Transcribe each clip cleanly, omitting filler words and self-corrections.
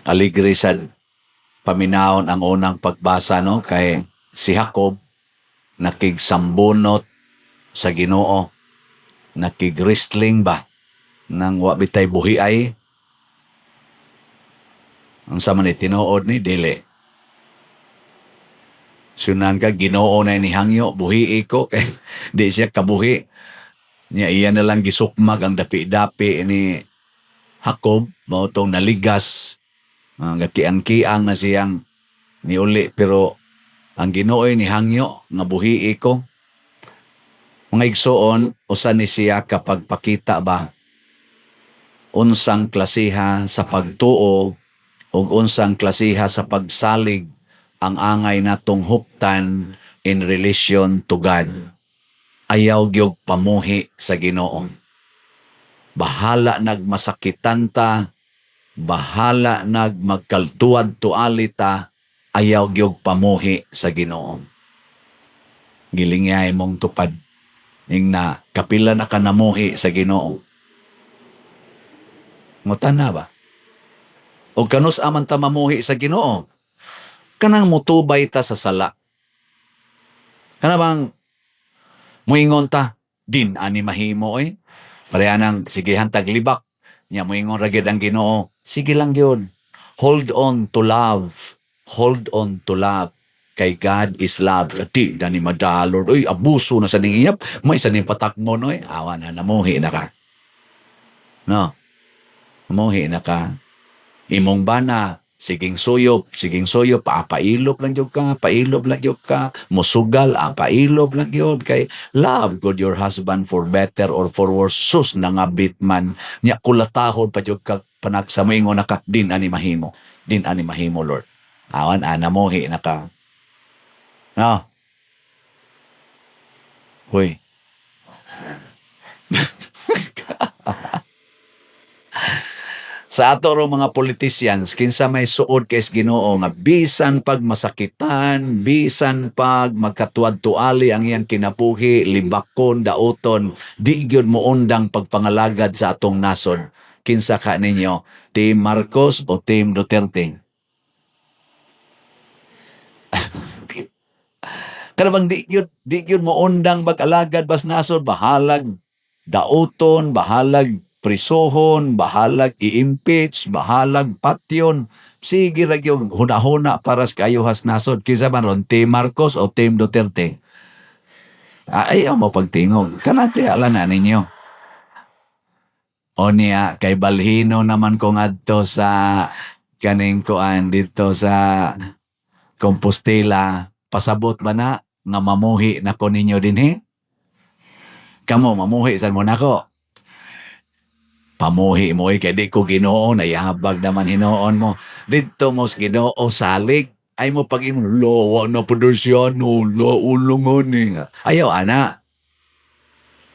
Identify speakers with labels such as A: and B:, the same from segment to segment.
A: Aligri sad paminahon ang unang pagbasa no kay si Jacob nakigsambunot sa Ginoo, nakigwrestling ba nang wa bitay buhi ay ang sa man ni tinuod ni dili. Sunan ka Ginoo na ni hangyo buhi ko kay di siya kabuhi. Nya iya na lang gisukmag ang dapi-dapi ni Jacob mao tong naligas. Gakiang-kiang na siyang niuli pero ang Ginoo ni hangyo nga buhi ko. Mga igsoon, usa ni siya kapag pakita ba unsang klasiha sa pagtuo o unsang klasiha sa pagsalig ang angay natong huptan in relation to God. Ayaw gyud pamuhi sa Ginoo. Bahala nagmasakitan ta, bahala nagmagkaltuad tuali ta, ayaw gyud pamuhi sa Ginoo. Gilingay mong tupad ning na kapila na ka namuhi sa Ginoo. Mutan na ba? O kanus aman ta mamuhi sa Ginoo? Kanang mutubay ta sa sala. Kana bang muingon ta, din ani mahimo eh. Pareha nang sige hantag libak. Nya muingon ra gyud ang Ginoo. Sige lang gyud. Hold on to love. Hold on to love. Kay God is love. Di na ni madalor. Uy, abuso na sa ningiyap. May sa ning patakmon. Uy, awan na, namuhi na ka. No? Namuhi na ka. Imong bana, siging suyop, pailop lang yun ka, pailop lang yun ka, musugal, pailop lang yun, kay love good your husband for better or for worse, sus na nga bitman, niya kulatahon pa yun ka, panagsamingo na ka, din ani mahimo, Lord. Awan, namuhi na ka. No? Huy. Sa ato ro mga politicians, kinsa may suod kay Ginoo nga bisan pag masakitan, bisan pag magkatuad-tuali ang iyang kinabuhi, libakon, dauton, di gyud mo undang pagpangalagad sa atong nasod. Kinsa ka ninyo? Team Marcos o Team Duterte? Karabang di gyud mo undang pag-alagad bas nasod, bahalag dauton, bahalag prisohon, bahalag i-impeach, bahalag patyon. Sige ra yung huna-huna para sa kayuhas nasod. Kisa man ron, Team Marcos o Team Duterte? Ayaw mo pagtingog. Kanang tiala na ninyo. O niya, kay balhino naman ko ngadto sa kaning kuan dito sa Compostela. Pasabot ba na nga mamuhi na ko ninyo dinhi? Kamo, mamuhi saan mo na ko? Pamuhi mo kay di ko Ginoo, nayabag naman hinoon mo. Dito mo sa Ginoo salig ay mo pag lawa na Pedersiano, ulungon ni. Ayaw ana.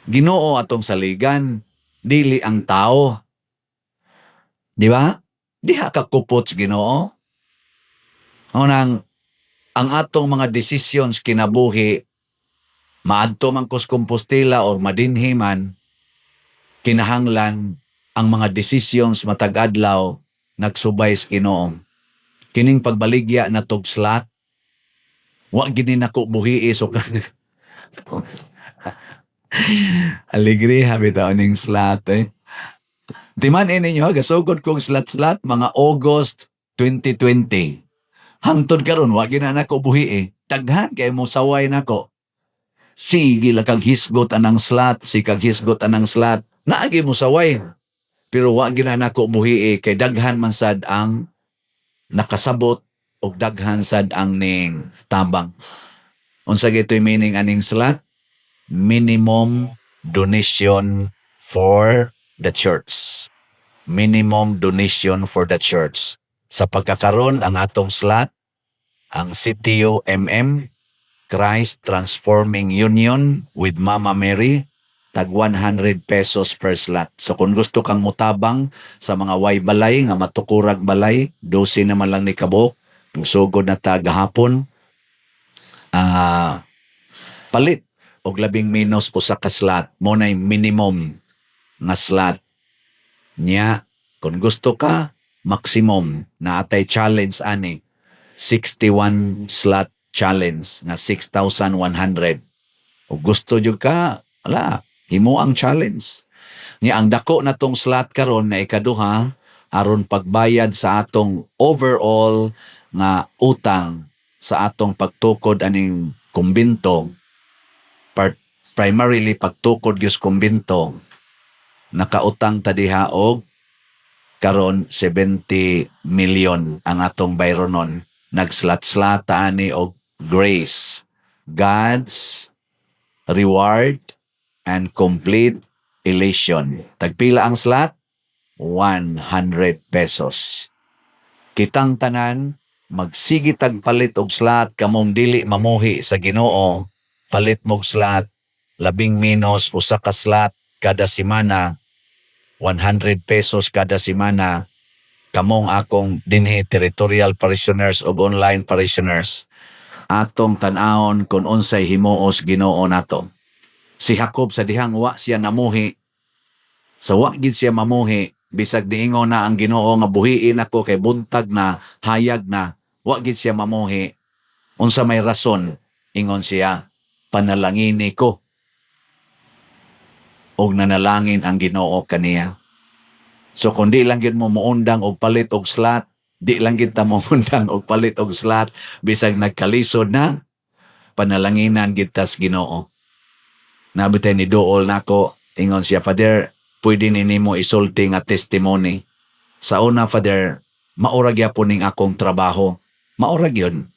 A: Ginoo atong saligan, dili ang tao. Di ba? Diha ka kupot sa Ginoo. Unang ang atong mga decisions kinabuhi maadto man kos Compostela or madinhi man kinahanglan ang mga decisions matag adlaw nagsubay sa Ginoo. Kining pagbaligya na tog slat, wa gini nako buhii so aligri habitaw ning slat eh. Timan ninyo gasugod kong slat-slat mga August 2020. Hangtod karon wa gina nako buhii. Daghan kay mo saway nako. Sige la kag hisgot anang slat, si kag hisgot anang slat. Naagi mo saway. Pero wa gina nako buhii kay daghan man sad ang nakasabot o daghan sad ang ning tabang. Unsa gitoy meaning aning slat? Minimum donation for the church. Minimum donation for the church. Sa pagkakaroon ang atong slat, ang CTO-MM, Christ Transforming Union with Mama Mary, tag 100 pesos per slot. So kung gusto kang mutabang sa mga way balay, nga matukurag balay, 12 naman lang ni kabok, sugod na tagahapon, palit, og labing minus usa ka slot, mo na minimum nga slot. Nya, kung gusto ka, maximum na atay challenge ani 61 slot challenge nga 6,100. O gusto jud ka, ala, himo ang challenge. Nya ang dako na tong slot karon na ikaduha aron pagbayad sa atong overall nga utang sa atong pagtukod aning kumbinto, primarily pagtukod gyud kumbinto, nakautang ta diha og karon 70 million ang atong bayronon. Nagslat-slat ani og grace, God's reward and complete elation. Tagpila ang slot? 100 pesos. Kitang tanan magsige tag palit og slot kamong dili mamuhi sa Ginoo. Palit mog slot labing minus usa ka slot kada semana, 100 pesos kada semana. Kamong akong dinhi territorial parishioners o online parishioners, atong tan-awon kung unsay himuos Ginoo nato. Si Jacob sa dihang wa siya namuhi, sa wa gid siya mamuhi, bisag diingon na ang Ginoo nga buhiin ako kay buntag na, hayag na, wa gid siya mamuhi. Unsa may rason, ingon siya, panalangini ko. Og nanalangin ang Ginoo kaniya. So kung di lang gid mo muundang og palit og slot, di lang gid ta muundang og palit og slot, bisag nagkalisod na, panalanginan gid tas Ginoo. Nabitay ni Dool nako, ingon siya, Father, pwede ninimo isulti nga testimony. Sa una, Father, maurag yapon ning akong trabaho. Maurag yun.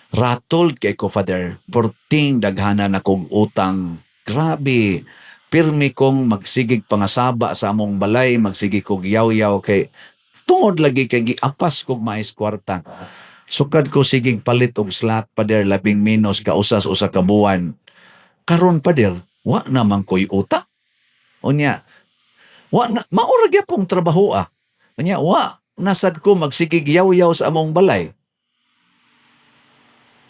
A: Ratol kay ko, Father, porting daghanan akong utang. Grabe. Pirmi kong magsigig pangasaba sa among balay, magsigig kog yaw-yaw kay tungod lagi kay giapas kog mais kwarta. Sukad ko sigig palit og slot, Father, labing minus kausas usa ka buwan. Karon, Father, wa naman ko'y uta. Unya, wa na, maurag yapong trabaho ah. Unya, wa, nasad ko magsigig yaw-yaw sa among balay.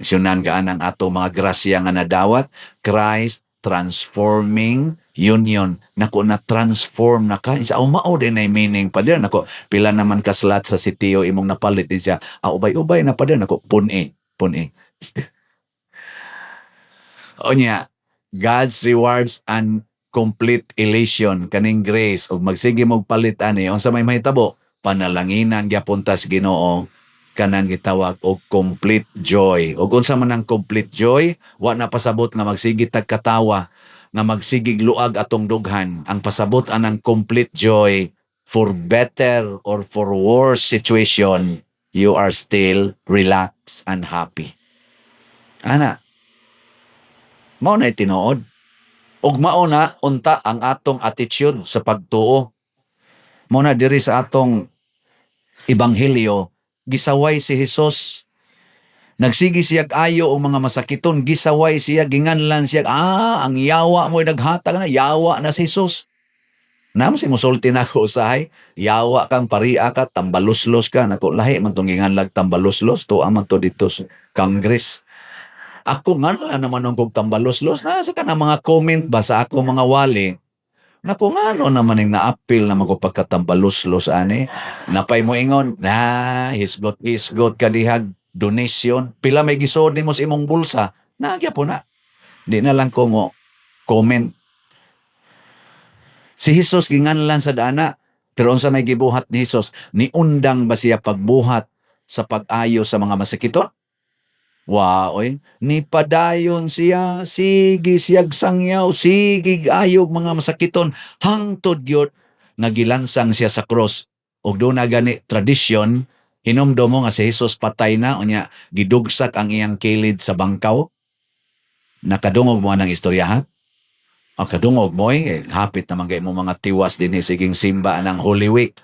A: Isyonan ka ang ato mga grasya nga nadawat, Christ transforming union. Nako na transform na ka. Isa umao din ay meaning pa din. Nako, pila naman ka slot sa sitiyo imong napalit din siya. Ubay-ubay na pa din. Nako, pun-e. Unya, God's rewards and complete elation, kaning grace, o magsige mong palit ani, unsa may mahitabo, panalanginan gyapon tas Ginoo, kanang gitawag og complete joy. O unsa man ang complete joy, wa na pasabot nga magsige tag katawa, nga magsigig luag atong dughan. Ang pasabot anang complete joy, for better or for worse situation, you are still relaxed and happy. Ana, mao na tinuod. Ug mao na unta ang atong attitude sa pagtuo. Mao na diri sa atong ebanghelyo, gisaway si Jesus. Nagsigi siya ayo og mga masakiton, gisaway siya, ginganlan siya, ang yawa mo naghatag na, yawa na si Jesus. Naman si musulti na ko usahay, yawa kang paria ka, tambaluslos ka, nako lahi man tong ginganlag tambaluslos, to aman to dito sa Congress. Ako nga naman ang kong tambalos-los. Nasa ka na mga comment ba sa ako mga wali? Naku nga naman yung na-appeal na magpagkatambalos-los ani. Napay mo ingon, hisgot ka dihag, donation. Pila may gisod ni mo sa imong bulsa. Nagya po na. Di na lang ko mo comment. Si Jesus ginganlan sa dana. Pero unsa may gibuhat ni Jesus, niundang ba siya pagbuhat sa pag-ayo sa mga masakiton? Waoy, ni padayon siya, sige siyag sangyaw, sige ayog mga masakiton, hangtod gyud nagilansang siya sa cross. Og doon na gani tradisyon, hinumdo mo nga si Jesus patay na, unya gidugsak ang iyang kilid sa bangkaw. Nakadungog mo ang istorya ha? O kadungog mo hapit naman kayo mo mga tiwas din siging simba ng Holy Week.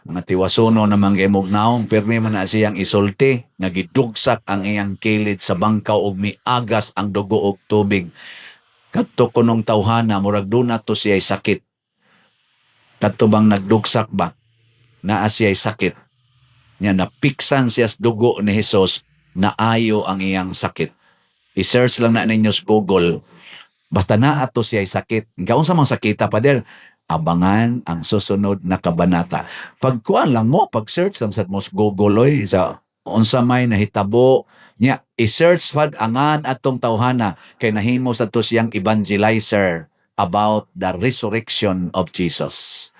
A: Mga tiwasono namang emog naong, pirmi man na siyang isulti, nagidugsak ang iyang kilid sa bangkaw ug miagas ang dugo og tubig. Kadto kunong tawhana, murag duna to siya'y sakit. Kadto bang nagdugsak ba? Naa siya'y sakit. Nya napiksan siya sa dugo ni Jesus, naayo ang iyang sakit. I-search lang na ninyo sa Google. Basta naa to siya'y sakit. Kaunsa mang sakita pa der? Abangan ang susunod na kabanata. Pagkuan lang mo, pag-search lang sa most Google oy, sa unsa may nahitabo niya, i-search pad angan atong tawhana kay nahimo sa to siyang evangelizer about the resurrection of Jesus.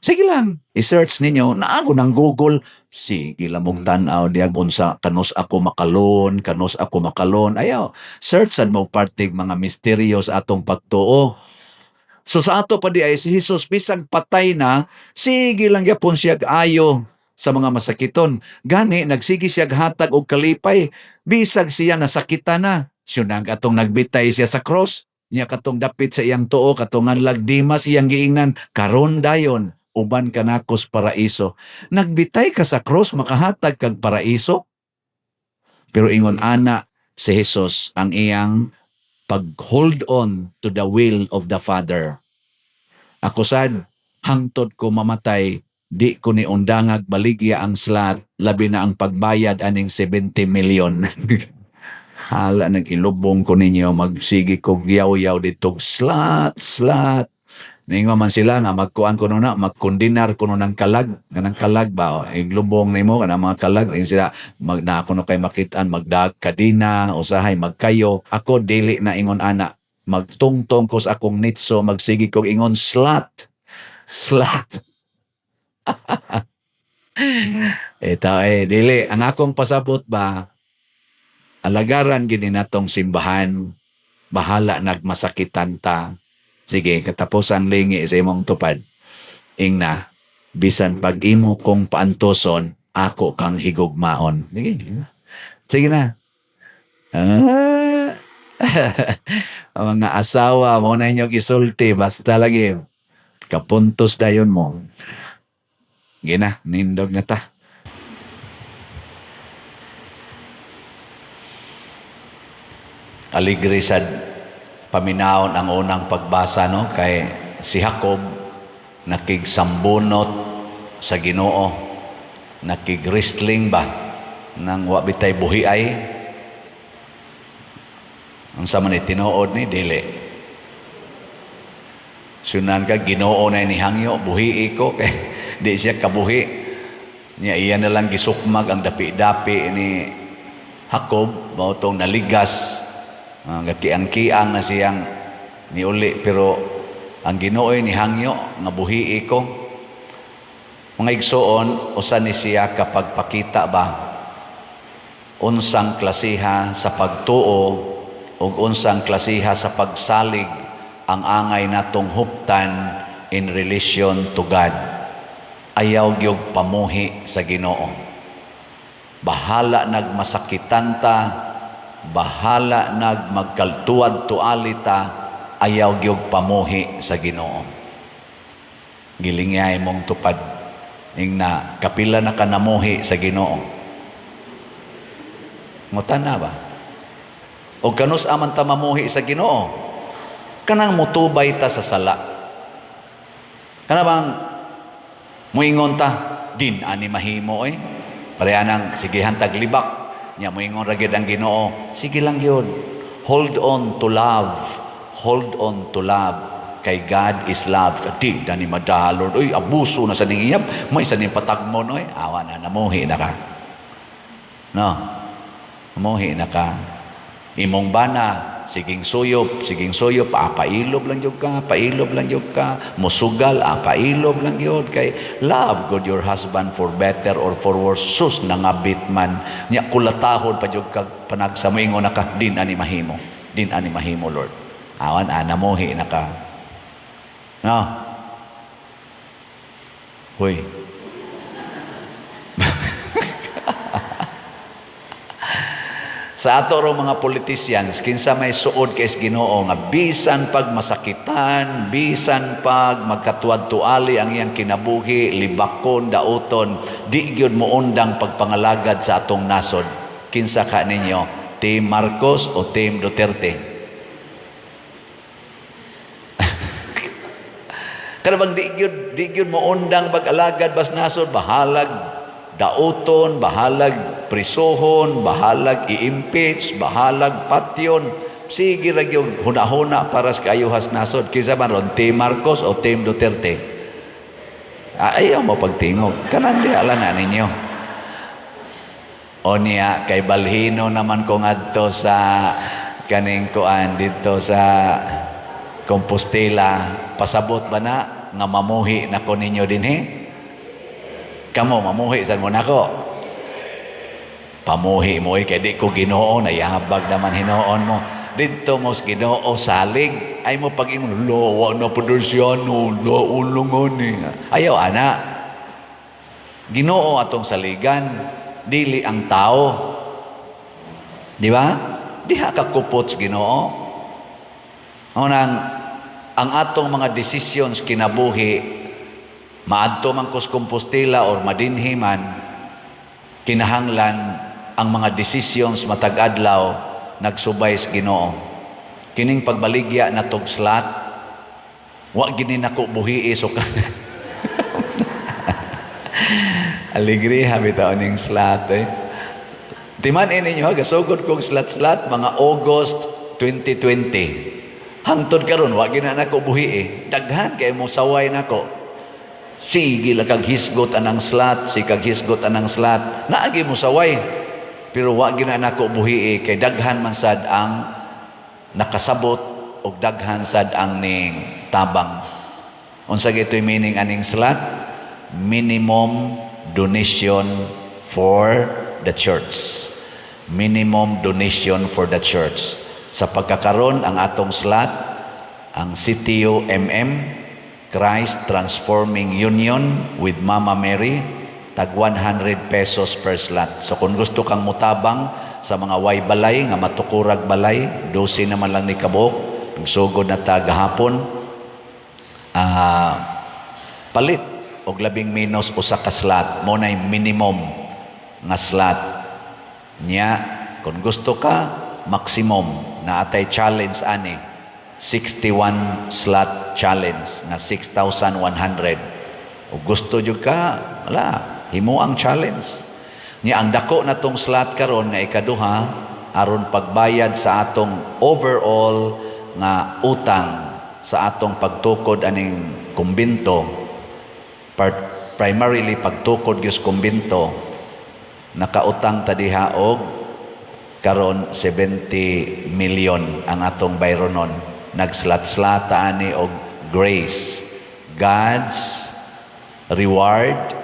A: Sige lang, i-search ninyo, naako ng Google, sige lang mong tanaw diya unsa kanos ako makalon, ayaw, searchan mo partig mga misteryo sa atong pagtuo. So sa ato pa di ay si Jesus bisag patay na, sige lang gyapon siya ayo sa mga masakiton. Gani nagsigi siya hatag og kalipay bisag siya nasakitan na. Siya nang atong nagbitay siya sa cross. Niya katong dapit sa iyang tuo, katungan Dimas iyang giingnan, karon dayon uban ka nakos paraiso. Nagbitay ka sa cross makahatag kag paraiso. Pero ingon ana si Jesus ang iyang pag-hold on to the will of the Father. Ako sad, hangtod ko mamatay, di ko ni undangag baligya ang slot, labi na ang pagbayad aning 70 million. Hala, nag-ilubong ko ninyo, magsigi ko yaw-yaw dito, slot. Ningo man sila nga magkuan ko na, magkundinar ko ng kalag, ganang kalag ba, iglubong nimo kanang mga kalag, yung sila na ako no kay makitaan, magdag kadina, usahay magkayo. Ako dili na ingon ana, magtungtong ko sa akong nitso, magsigi ko ingon slot. Ito dili ang akong pasabot ba, alagaran gini natong simbahan, bahala nagmasakitan ta. Sige, katapusan lingi sa imong tupad. Ingna, bisan pag-imo kong paantoson, ako kang higugmaon. Sige na. Ang mga asawa, mo na inyong isulti, basta lagi. Kapuntos dayon mo. Gina, nindog na ta. Aligre sad paminahon ang unang pagbasa no kay si Jacob nakigsambunot sa Ginoo, nakigwrestling ba nang wa bitay buhiay. Unsa man tinuod ni dili. Sunan ka Ginoo na ni hangyo buhi ko kay di siya kabuhi. Nya iya na lang gisukmag ang dapi-dapi ni Jacob mao tong naligas. Gakiang-kiang na siyang niuli pero ang Ginoo'y ni hangyo nga buhii ko. Mga igsoon, usa ni siya kapag pakita ba unsang klasiha sa pagtuo o unsang klasiha sa pagsalig ang angay natong huptan in relation to God. Ayaw gyud pamuhi sa Ginoo. Bahala nagmasakitan ta, bahala magkaltuad tualita, ayaw gyud pamuhi sa Ginoo. Gilingay mong tupad ing na kapila na kanamuhi sa Ginoo. Ngutan na ba? O kanus aman ta mamuhi sa Ginoo? Kanang mutubay ta sa sala. Kana bang muingon ta din ani mahimo oy? Pareha nang sige hantag libak. Nya moingon ra gyud ang Ginoo, sige lang gyud. Hold on to love. Hold on to love. Kay God is love. Kati dani madalor, oy abuso na sa ning iyab, may sa ning patagmon oy, awa na namuhi na ka. No. Namuhi na ka. Imong bana, siging suyop, pailob lang gyud ka, musugal, pailob lang gyud kay love God your husband for better or for worse. Sus nangabit man nya kulatahon pa gyud kag panagsa moingon na ka din ani mahimo Lord. Awan namuhi na ka. No. Hoy. Sa ato ro mga politicians, kinsa may suod kay Ginoo nga bisan pag masakitan, bisan pag magkatuad-tuali ang iyang kinabuhi, libakon, dauton, di gyud mo undang pagpangalagad sa atong nasod. Kinsa ka ninyo? Team Marcos o Team Duterte? Kada bang di gyud mo undang pag-alagad bas nasod, bahalag dauton, bahalag prisohon, bahalag i-impeach, bahalag patyon, sige ra gyud huna-huna para sa kaayuhas nasod kinsa man ron Team Marcos o Team Duterte. Ayaw mo pagtingog kanang di ala na ninyo. O niya kay balhino naman kung adto sa kaning kuan dito sa Compostela, pasabot ba na nga mamuhi na ko ninyo dinhi? Kamo mamuhi san mo nako? Pamuhi mo kay di ko Ginoo, nayahabag naman hinoon mo. Dito mo sa Ginoo salig ay mo pag-ingon lawa na Padersiano, laulungon ni. Ayaw ana. Ginoo atong saligan, dili ang tao. Di ba? Diha ka kupot sa Ginoo. Ang atong mga decisions kinabuhi, maadto man kus Compostela or madinhi man, kinahanglan ang mga decisions matag adlaw nagsubay sa Ginoo. Kining pagbaligya na tog slat, wa gini nako buhi so alegria bitaw ning slat Timan ninyo gasugod kong slat-slat mga August 2020. Hangtod karon wa gina nako buhi daghan kay mo saway nako. Sige la kag hisgot anang slat, si kag hisgot anang slat. Naagi mo saway. Pero wa gina nako buhi kay daghan man sad ang nakasabot og daghan sad ang ning tabang. Unsa gitoy meaning aning slat? Minimum donation for the church. Minimum donation for the church. Sa pagkakaroon ang atong slot, ang CTUMM, Christ Transforming Union with Mama Mary, tag 100 pesos per slot. So kung gusto kang mutabang sa mga way balay, nga matukurag balay, 12 naman lang ni kabuok, nagsugod na tagahapon, palit og labing minus usa ka slot, mo na minimum nga slot niya. Kung gusto ka, maximum na atay challenge ani 61 slot challenge nga 6,100. O gusto jud ka, wala, himo ang challenge niya. Ang dako na tong slot karon nga ikaduha aron pagbayad sa atong overall nga utang sa atong pagtukod aning kumbinto, primarily pagtukod gyud kumbinto. Nakautang ta diha og karon 70 million ang atong bayronon. Nagslat-slata ani og grace, God's reward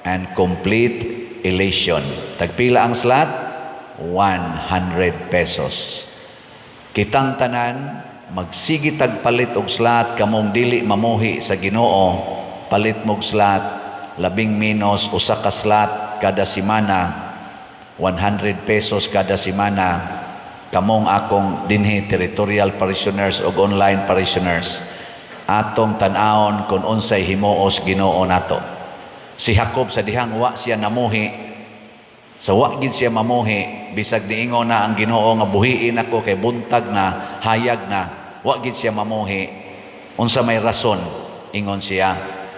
A: and complete elation. Tagpila ang slot? 100 pesos. Kitang tanan magsigi tagpalit og slot kamong dili mamuhi sa Ginoo, palit mog slot labing minus usa ka slot kada semana, 100 pesos kada semana. Kamong akong dinhi territorial parishioners o online parishioners, atong tan-awon kung unsay himuos Ginoo nato. Si Jacob sa dihang wa siya namuhi, sa wa gid siya mamuhi, bisag niingon na ang Ginoo nga buhiin ako kay buntag na, hayag na, wa gid siya mamuhi. Unsa may rason? Ingon siya,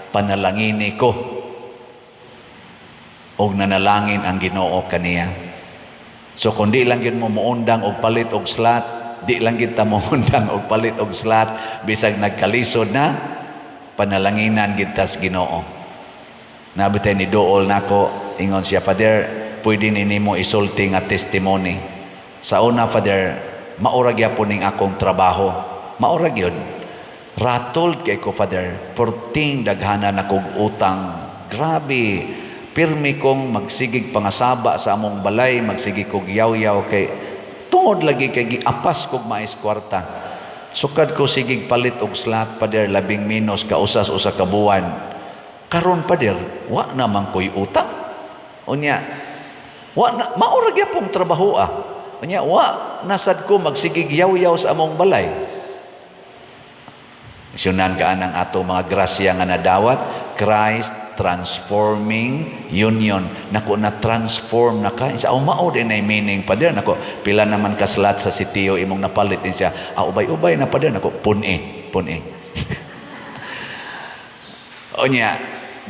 A: panalangini ko og nanalangin ang Ginoo kaniya. So kung di lang yun mo muundang og palit og slot, di lang kita muundang og palit og slot, bisag nagkalisod na, panalanginan gitas Ginoo. Nabitay ni Dool nako, ingon siya, Father, pwede ninimo isulti nga testimony. Sa una, Father, maurag yapon ning akong trabaho. Maurag yun. Rattled kay ko, Father, porting daghanan akong utang. Grabe. Pirmi kong magsigig pangasaba sa among balay, magsigig kog yaw-yaw kay tungod lagi kay giapas kog mais kwarta. Sukad ko sigig palit og slot, Pader, labing minus kausas usa ka buwan. Karon, Pader, wa naman ko'y utang. Unya, wa na, maurag yapong trabaho Unya, wa nasad ko magsigig yaw-yaw sa among balay. Sunan ka anang ato mga grasya nga nadawat, Christ Transforming Union. Nako na transform na ka. Isa umao din ay meaning, Pader. Nako, pila naman kaslat sa sitiyo imong napalit din siya. Ubay-ubay na, Pader. Nako, pun-e. Onya,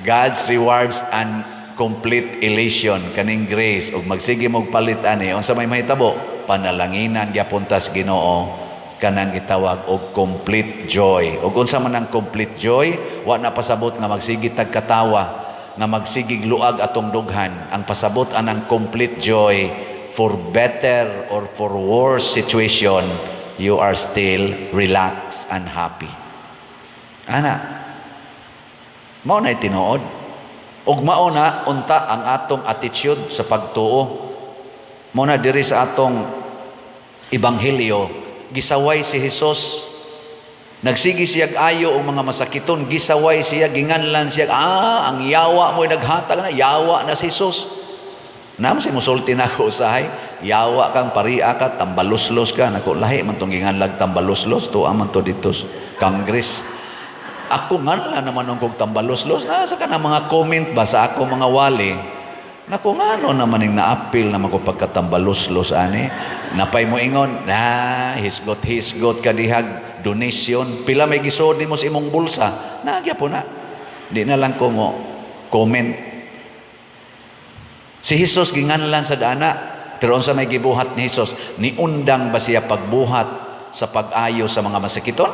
A: God's rewards and complete elation, kaning grace, ug magsige mog palit ani. Unsa may mahitabo? Panalanginan gyapon tas Ginoo kanang gitawag og complete joy. Ug unsa man ang complete joy, wa na pasabot nga magsigig tagkatawa, nga magsigig luag atong dughan. Ang pasabot anang complete joy, for better or for worse situation, you are still relaxed and happy. Ana, mao na tinuod. Ug mao na unta ang atong attitude sa pagtuo. Mao na diri sa atong ebanghelyo, gisaway si Hesus. Nagsigi siya ayo og mga masakiton, gisaway siya, ginganlan siya, ang yawa mo'y naghatag na, yawa na si Hesus. Naman si musulti na ako usahay, yawa kang paria ka, tambaluslos ka, nako lahi man tong ginganlag tambaluslos, to aman to dito Congress. Ako nga naman nung kong tambaluslos, nasa ka na mga comment ba sa ako mga wali, naku nga naman yung na-appeal naman ko pagkatambaluslos, ani. Napay mo ingon, hisgot ka dihag, donation, pila may gisod mo sa imong bulsa, nagya po na. Di na lang ko mo comment. Si Jesus ginganlan sa dana, pero unsa may gibuhat ni Jesus, niundang ba siya pagbuhat sa pag-ayo sa mga masakiton?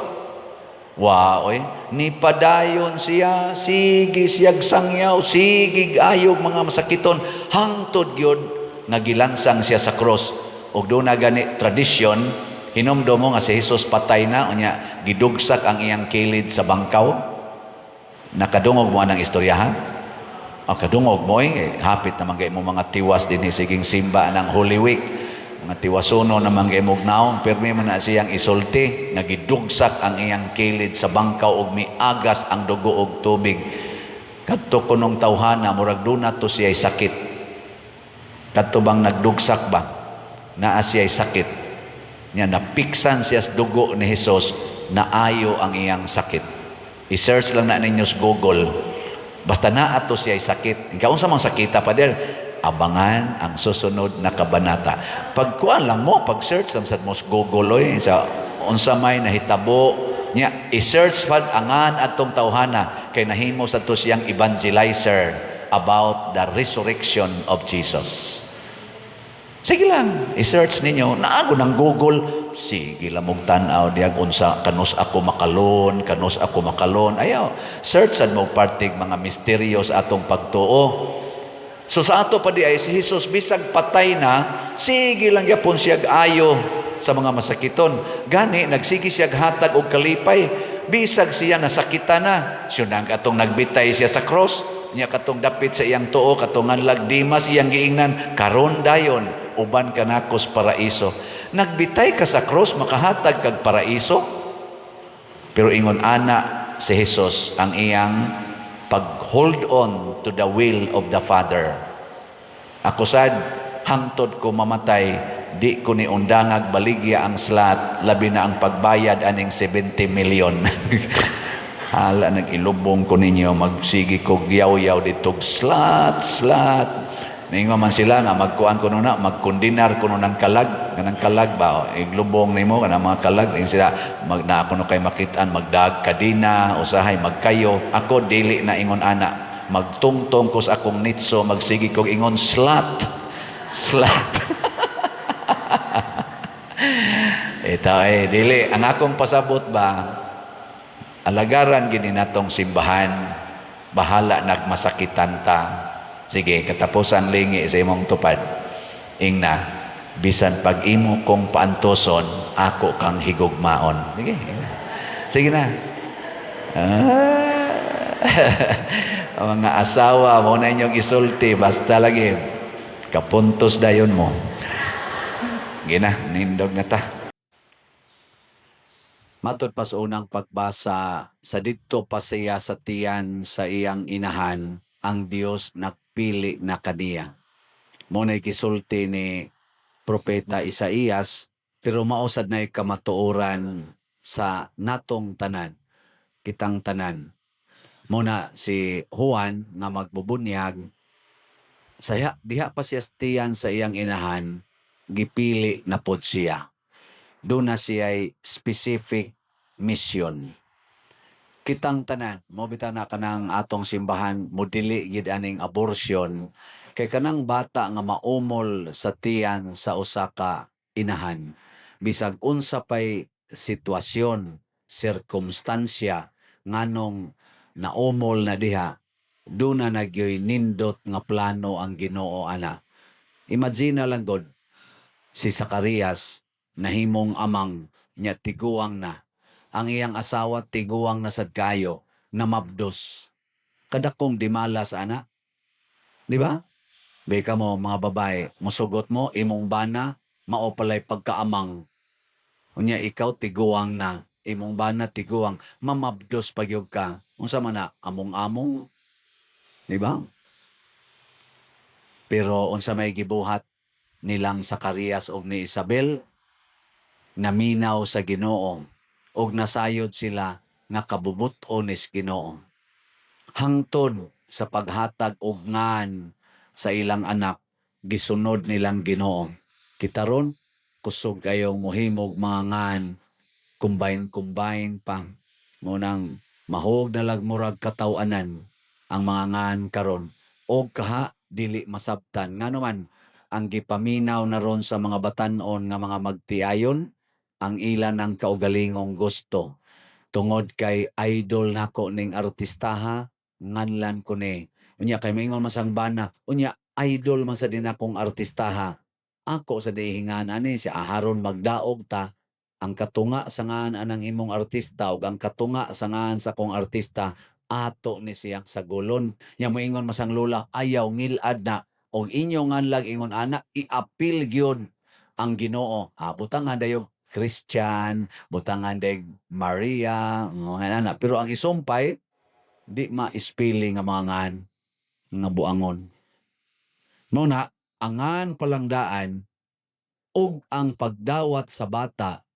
A: Waoy, ni padayon siya, sige siyag sangyaw, sige ayog mga masakiton, hangtod gyud nga gilansang siya sa cross. Og do na gani tradisyon, hinumdo mo nga si Jesus patay na, unya gidugsak ang iyang kilid sa bangkaw. Nakadungog mo anang istoryahan? O kadungog mo hapit naman kay mo mga tiwas din siging simba ng Holy Week. Mga tiwasono naman kay mugnaon, permi man na siyang isulti, nga gidugsak ang iyang kilid sa bangkaw ug miagas ang dugo og tubig. Kadto kunong tawhana, murag duna to siya'y sakit. Kadto bang nagdugsak ba? Naa siya'y sakit. Nya napiksan siya sa dugo ni Jesus, naayo ang iyang sakit. I-search lang na ninyo sa Google. Basta naa to siya'y sakit. Ikaw sa mga sakita pa der, abangan ang susunod na kabanata. Pagkuan lang mo, pag-search lang sa most Google sa unsa may nahitabo nya, i-search pad angan atong tawhana kay nahimo sa to siyang evangelizer about the resurrection of Jesus. Sige lang, i-search ninyo. Naago ng Google, sige lang mong tanaw diag unsa kanus ako makalon. Ayaw, search sad mo partig mga misteryo sa atong pagtuo. So sa ato pa di ay si Jesus bisag patay na, sige lang yapon siya ayo sa mga masakiton. Gani nagsigi siya hatag og kalipay, bisag siya nasakitan na. Siya nang katong nagbitay siya sa cross, niya katong dapit sa iyang tuo, katong nganlag Dimas iyang giingnan, karon dayon uban ka nakos paraiso. Nagbitay ka sa cross, makahatag kag paraiso. Pero ingon ana si Jesus ang iyang pag-hold on to the will of the Father. Ako sad, hangtod ko mamatay, di ko ni undangag baligya ang slat, labi na ang pagbayad aning 70 million. Hala, nag-ilubong ko ninyo, magsigi ko giyaw-yaw ditog slat. Ningo man sila nga magkuan ko na, magkundinar ko ng kalag, kanang kalag ba, iglubong nimo kanang mga kalag, ing sila na ako no kay makitaan magdag kadina usahay magkayo. Ako dili na ingon ana, magtungtong ko sa akong nitso, magsigi ko ingon slat. Ito dili ang akong pasabot ba, alagaran gini natong simbahan, bahala nagmasakitan ta. Sige, katapusan lingi sa imong tupad. Ingna, bisan pag imo kong paantoson, ako kang higugmaon. Sige na. Ang mga asawa, mo na inyong isulti, basta lagi, kapuntos dayon mo. Gina, nindog na ta. Matod pa sa unang pagbasa, sa dito pa siya sa tiyan sa iyang inahan, ang Dios nagpili na kaniya. Muna'y kisulti ni Propeta Isaías, pero mausad na'y kamatuoran sa natong tanan, kitang tanan. Muna si Juan nga magbubunyag, diha pa siya tiyan sa iyang inahan, gipili na pod siya. Doon na siya'y specific mission. Kitang tanan, mo bitaw na kanang atong simbahan, modili gid aning abortion, kay kanang bata nga maumol sa tiyan sa usa ka inahan. Bisag unsa pay
B: sitwasyon, sirkumstansya nganong naumol na diha, do na nagyoy nindot nga plano ang Ginoo ana. Imagine na lang God, si Zacarias nahimong amang niya tiguang na. Ang iyang asawa tiguang na sad kayo na mabdos. Kadakong dimalas ana, di ba? Beka mo mga babae, musugot mo imong bana mao palay pagkaamang. Unya ikaw tiguang na, imong bana tiguang, mamabdos pagyud ka. Unsa man na among-among, di ba? Pero unsa may gibuhat nilang Zacarias ug ni Isabel, naminaw sa Ginoo ug nasayod sila nga kabubuton ni Ginoo. Hangtod sa paghatag og ngan sa ilang anak, gisunod nilang Ginoo. Kita ron, kusog kayong muhimog mga ngan, combine pa. Munang mahog na lang murag katawanan ang mga ngan karon. O kaha, dili masabtan. Nga naman, ang gipaminaw na ron sa mga batanon nga mga magtiayon, ang ilan ang kaugalingong gusto. Tungod kay idol nako ning artistaha, nganlan ko ni. Unya kay maingon masang bana, unya idol man sa din akong artistaha. Ako sa dihingan ani si aharon magdaog ta ang katunga sa ngan anang imong artista ug ang katunga sa ngan sa kong artista ato ni siyang sagulon. Nya moingon masang lula, ayaw ngilad na og inyo ngan lang ingon ana i-appeal gyud ang Ginoo. Butangan dayo Christian, butangan day Maria, ana. Pero ang isumpay, di ma-spelling nga mga ngan nga buangon. Muna, ang ngan palangdaan ug ang pagdawat sa bata,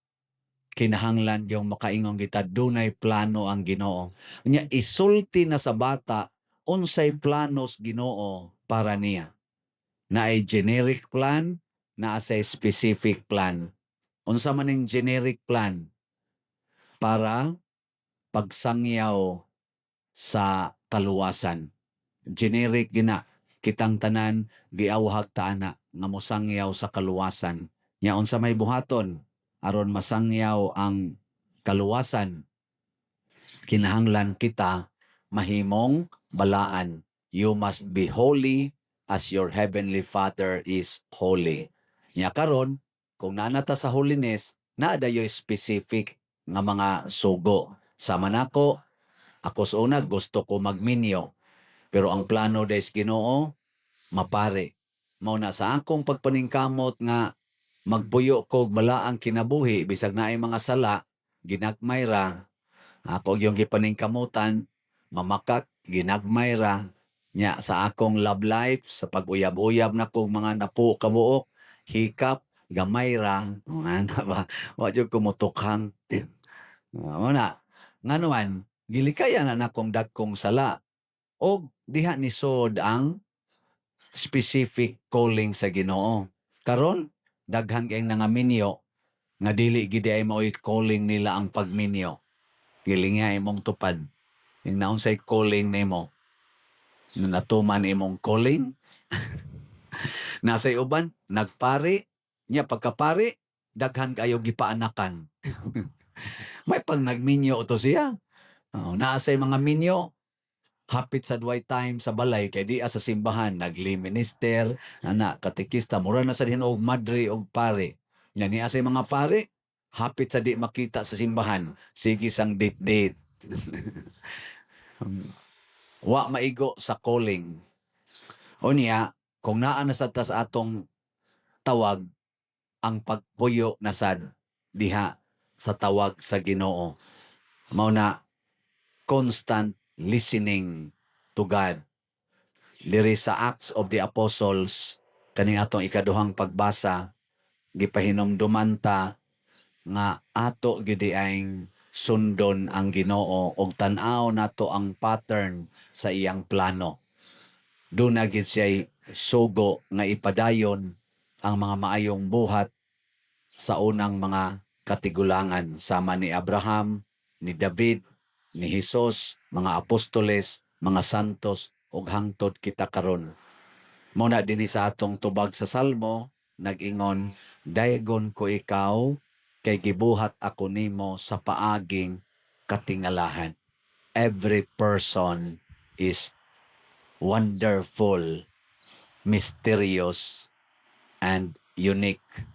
B: kinahanglan yung makaingong kita, dunay plano ang Ginoo. Nya isulti na sa bata, unsay planos Ginoo para niya. Naay generic plan, naa say specific plan. Unsa man ning generic plan para pagsangyaw sa kaluwasan. Generic gina, kitang tanan giawhag ta ana nga mosangyaw sa kaluwasan. Nya unsa may buhaton aron masangyaw ang kaluwasan, kinahanglan kita mahimong balaan. You must be holy as your heavenly Father is holy. Nya karon, kung nanata sa holiness, naadayo specific nga mga sugo. Sama nako, ako sa una gusto ko magminyo. Pero ang plano des Ginoo, mapare. Mao na sa akong pagpaningkamot nga magpuyo ko balaang kinabuhi bisag naay mga sala, ginagmay ra. Ako yung gipaningkamutan, mamakak, ginagmay ra. Nya sa akong love life, sa pag-uyab-uyab na kong mga napo kabuok, hikap, gamay ra. Ano ba? Wadyo kumutukhang. Muna, nga naman, gilikaya na nakong dagkong sala. O diha ni sod ang specific calling sa Ginoo. Karon, daghan kayong nangaminyo, nga dili gidi ay mao'y calling nila ang pagminyo. Gilinga imong tupad. Yung naunsay calling nimo. Na natuman imong calling. Nasay uban, nagpari. Nya pagkapari, daghan kayo gipaanakan. May pag nagminyo to siya. Naasay mga minyo, hapit sa duay time sa balay kay di sa simbahan nagli-minister ana katekista mura na sa din og madre og pare nya ni asay mga pare hapit sa di makita sa simbahan sige sang date wa maigo sa calling unya kung naa na sa tas atong tawag ang pagpuyo na sad diha sa tawag sa Ginoo mao na constant listening to God. Diri sa Acts of the Apostles, kaning atong ikaduhang pagbasa, gipahinomduman ta nga ato gyud ang sundon ang Ginoo og tan-aw nato ang pattern sa iyang plano. Doon na gid siya sugo nga ipadayon ang mga maayong buhat sa unang mga katigulangan sama ni Abraham, ni David, ni Jesus, mga apostoles, mga santos, ug hangtod kita karon. Mao na dinhi sa atong tubag sa Salmo, nag-ingon, dayon ko ikaw kay gibuhat ako nimo sa paaging katingalahan. Every person is wonderful, mysterious, and unique.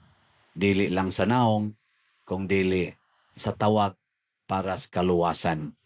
B: Dili lang sa naong, kung dili sa tawag para sa kaluwasan.